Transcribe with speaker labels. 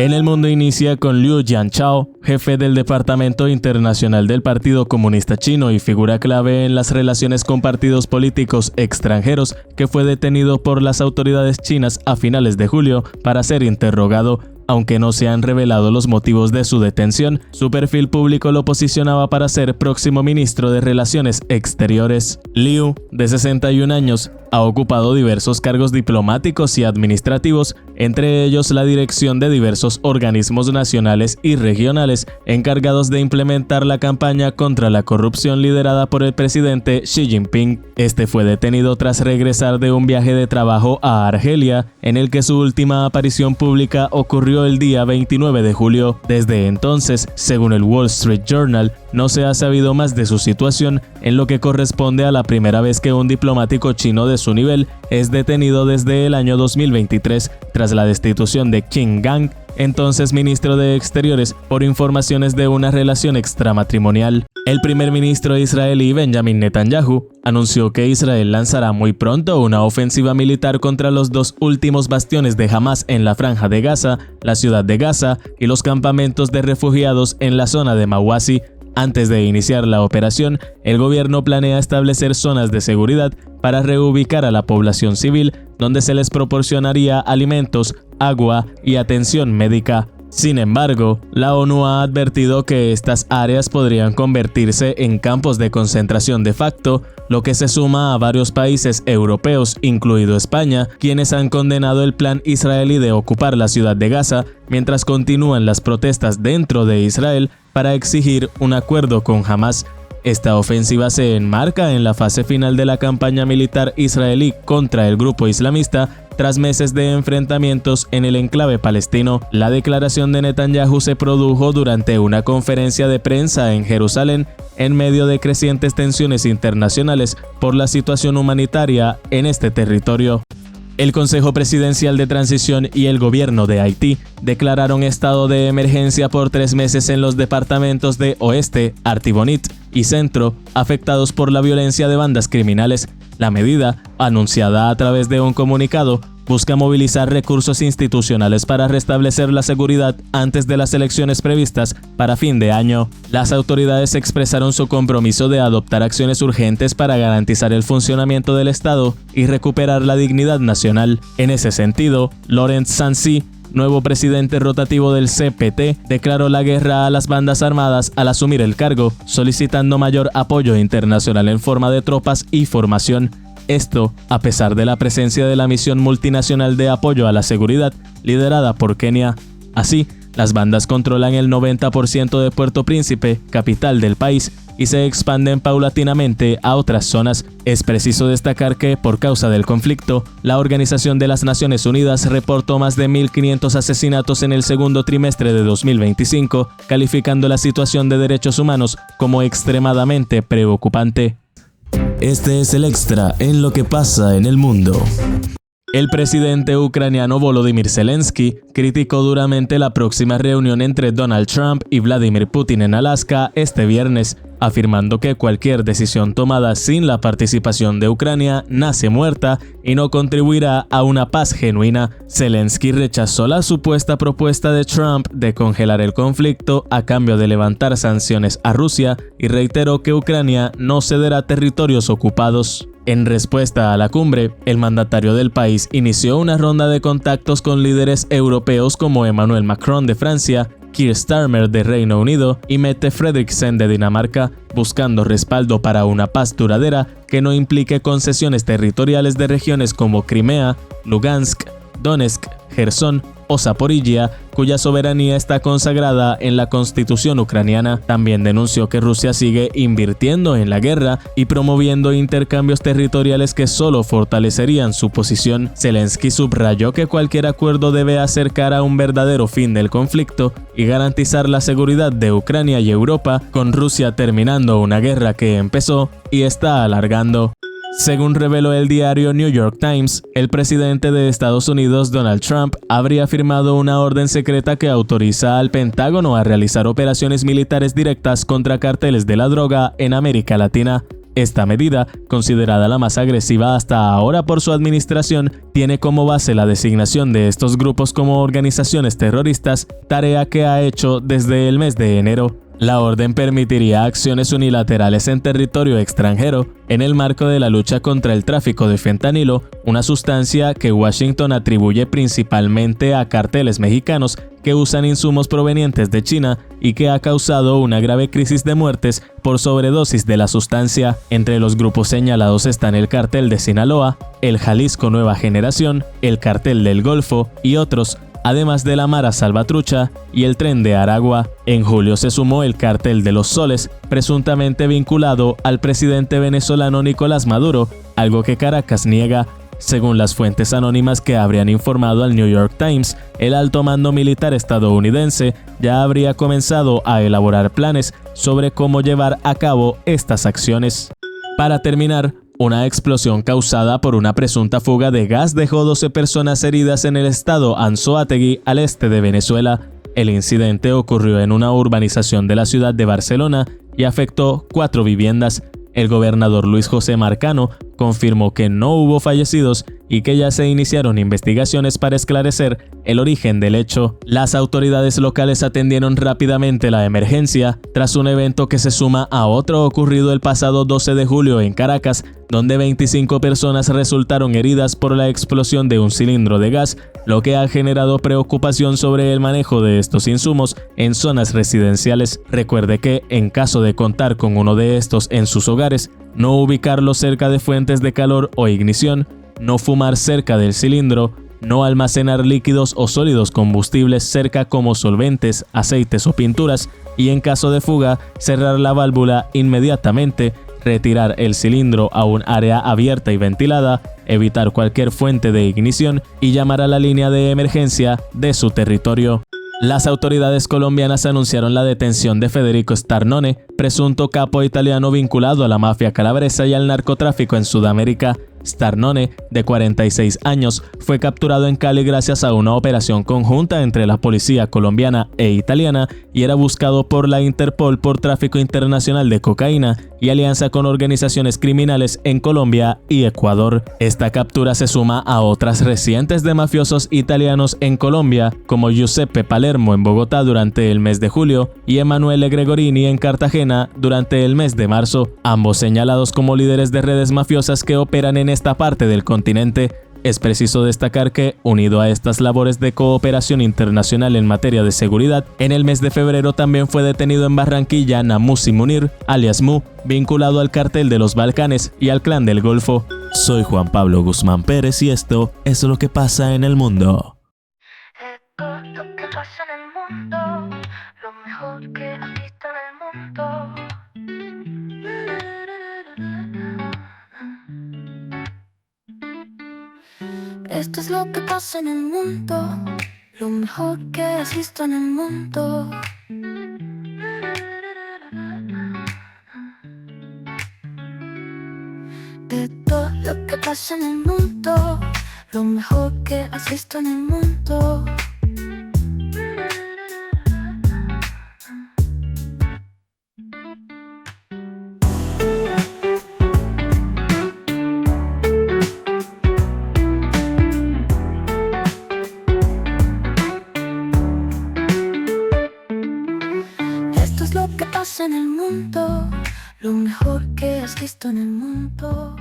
Speaker 1: En el mundo inicia con Liu Jianchao, jefe del Departamento Internacional del Partido Comunista Chino y figura clave en las relaciones con partidos políticos extranjeros, que fue detenido por las autoridades chinas a finales de julio para ser interrogado. Aunque no se han revelado los motivos de su detención, su perfil público lo posicionaba para ser próximo ministro de Relaciones Exteriores. Liu, de 61 años, ha ocupado diversos cargos diplomáticos y administrativos, entre ellos la dirección de diversos organismos nacionales y regionales encargados de implementar la campaña contra la corrupción liderada por el presidente Xi Jinping. Este fue detenido tras regresar de un viaje de trabajo a Argelia, en el que su última aparición pública ocurrió el día 29 de julio. Desde entonces, según el Wall Street Journal, no se ha sabido más de su situación, en lo que corresponde a la primera vez que un diplomático chino de su nivel es detenido desde el año 2023, tras la destitución de Qin Gang, entonces ministro de Exteriores, por informaciones de una relación extramatrimonial. El primer ministro israelí Benjamin Netanyahu anunció que Israel lanzará muy pronto una ofensiva militar contra los dos últimos bastiones de Hamas en la franja de Gaza, la ciudad de Gaza y los campamentos de refugiados en la zona de Mawasi. Antes de iniciar la operación, el gobierno planea establecer zonas de seguridad para reubicar a la población civil, donde se les proporcionaría alimentos, agua y atención médica. Sin embargo, la ONU ha advertido que estas áreas podrían convertirse en campos de concentración de facto, lo que se suma a varios países europeos, incluido España, quienes han condenado el plan israelí de ocupar la ciudad de Gaza, mientras continúan las protestas dentro de Israel para exigir un acuerdo con Hamas. Esta ofensiva se enmarca en la fase final de la campaña militar israelí contra el grupo islamista, tras meses de enfrentamientos en el enclave palestino. La declaración de Netanyahu se produjo durante una conferencia de prensa en Jerusalén, en medio de crecientes tensiones internacionales por la situación humanitaria en este territorio. El Consejo Presidencial de Transición y el Gobierno de Haití declararon estado de emergencia por 3 meses en los departamentos de Oeste, Artibonite y Centro, afectados por la violencia de bandas criminales. La medida, anunciada a través de un comunicado, busca movilizar recursos institucionales para restablecer la seguridad antes de las elecciones previstas para fin de año. Las autoridades expresaron su compromiso de adoptar acciones urgentes para garantizar el funcionamiento del Estado y recuperar la dignidad nacional. En ese sentido, Laurent Sancy, nuevo presidente rotativo del CPT, declaró la guerra a las bandas armadas al asumir el cargo, solicitando mayor apoyo internacional en forma de tropas y formación. Esto, a pesar de la presencia de la misión multinacional de apoyo a la seguridad, liderada por Kenia. Así, las bandas controlan el 90% de Puerto Príncipe, capital del país, y se expanden paulatinamente a otras zonas. Es preciso destacar que, por causa del conflicto, la Organización de las Naciones Unidas reportó más de 1.500 asesinatos en el segundo trimestre de 2025, calificando la situación de derechos humanos como extremadamente preocupante.
Speaker 2: Este es el extra en lo que pasa en el mundo.
Speaker 1: El presidente ucraniano Volodymyr Zelensky criticó duramente la próxima reunión entre Donald Trump y Vladimir Putin en Alaska este viernes, afirmando que cualquier decisión tomada sin la participación de Ucrania nace muerta y no contribuirá a una paz genuina. Zelensky rechazó la supuesta propuesta de Trump de congelar el conflicto a cambio de levantar sanciones a Rusia y reiteró que Ucrania no cederá territorios ocupados. En respuesta a la cumbre, el mandatario del país inició una ronda de contactos con líderes europeos como Emmanuel Macron de Francia, Keir Starmer de Reino Unido y Mette Frederiksen de Dinamarca, buscando respaldo para una paz duradera que no implique concesiones territoriales de regiones como Crimea, Lugansk, Donetsk, Jersón o Zaporizhia, cuya soberanía está consagrada en la constitución ucraniana. También denunció que Rusia sigue invirtiendo en la guerra y promoviendo intercambios territoriales que solo fortalecerían su posición. Zelensky subrayó que cualquier acuerdo debe acercar a un verdadero fin del conflicto y garantizar la seguridad de Ucrania y Europa, con Rusia terminando una guerra que empezó y está alargando. Según reveló el diario New York Times, el presidente de Estados Unidos, Donald Trump, habría firmado una orden secreta que autoriza al Pentágono a realizar operaciones militares directas contra carteles de la droga en América Latina. Esta medida, considerada la más agresiva hasta ahora por su administración, tiene como base la designación de estos grupos como organizaciones terroristas, tarea que ha hecho desde el mes de enero. La orden permitiría acciones unilaterales en territorio extranjero en el marco de la lucha contra el tráfico de fentanilo, una sustancia que Washington atribuye principalmente a carteles mexicanos que usan insumos provenientes de China y que ha causado una grave crisis de muertes por sobredosis de la sustancia. Entre los grupos señalados están el Cartel de Sinaloa, el Jalisco Nueva Generación, el Cartel del Golfo y otros, además de la Mara Salvatrucha y el Tren de Aragua. En julio se sumó el Cartel de los Soles, presuntamente vinculado al presidente venezolano Nicolás Maduro, algo que Caracas niega. Según las fuentes anónimas que habrían informado al New York Times, el alto mando militar estadounidense ya habría comenzado a elaborar planes sobre cómo llevar a cabo estas acciones. Para terminar, una explosión causada por una presunta fuga de gas dejó 12 personas heridas en el estado Anzoátegui, al este de Venezuela. El incidente ocurrió en una urbanización de la ciudad de Barcelona y afectó 4 viviendas. El gobernador Luis José Marcano confirmó que no hubo fallecidos y que ya se iniciaron investigaciones para esclarecer el origen del hecho. Las autoridades locales atendieron rápidamente la emergencia tras un evento que se suma a otro ocurrido el pasado 12 de julio en Caracas, donde 25 personas resultaron heridas por la explosión de un cilindro de gas, lo que ha generado preocupación sobre el manejo de estos insumos en zonas residenciales. Recuerde que, en caso de contar con uno de estos en sus hogares, no ubicarlo cerca de fuentes de calor o ignición, no fumar cerca del cilindro, no almacenar líquidos o sólidos combustibles cerca como solventes, aceites o pinturas, y en caso de fuga, cerrar la válvula inmediatamente, retirar el cilindro a un área abierta y ventilada, evitar cualquier fuente de ignición y llamar a la línea de emergencia de su territorio. Las autoridades colombianas anunciaron la detención de Federico Starnone, presunto capo italiano vinculado a la mafia calabresa y al narcotráfico en Sudamérica. Starnone, de 46 años, fue capturado en Cali gracias a una operación conjunta entre la policía colombiana e italiana y era buscado por la Interpol por tráfico internacional de cocaína y alianza con organizaciones criminales en Colombia y Ecuador. Esta captura se suma a otras recientes de mafiosos italianos en Colombia, como Giuseppe Palermo en Bogotá durante el mes de julio y Emanuele Gregorini en Cartagena durante el mes de marzo, ambos señalados como líderes de redes mafiosas que operan en esta parte del continente. Es preciso destacar que, unido a estas labores de cooperación internacional en materia de seguridad, en el mes de febrero también fue detenido en Barranquilla Namusi Munir, alias Mu, vinculado al cartel de los Balcanes y al clan del Golfo.
Speaker 2: Soy Juan Pablo Guzmán Pérez y esto es lo que pasa en el mundo.
Speaker 3: Lo que pasa en el mundo, lo mejor que has visto en el mundo. Esto es lo que pasa en el mundo, lo mejor que has visto en el mundo. De todo lo que pasa en el mundo, lo mejor que has visto en el mundo. Esto es lo que pasa en el mundo, lo mejor que has visto en el mundo.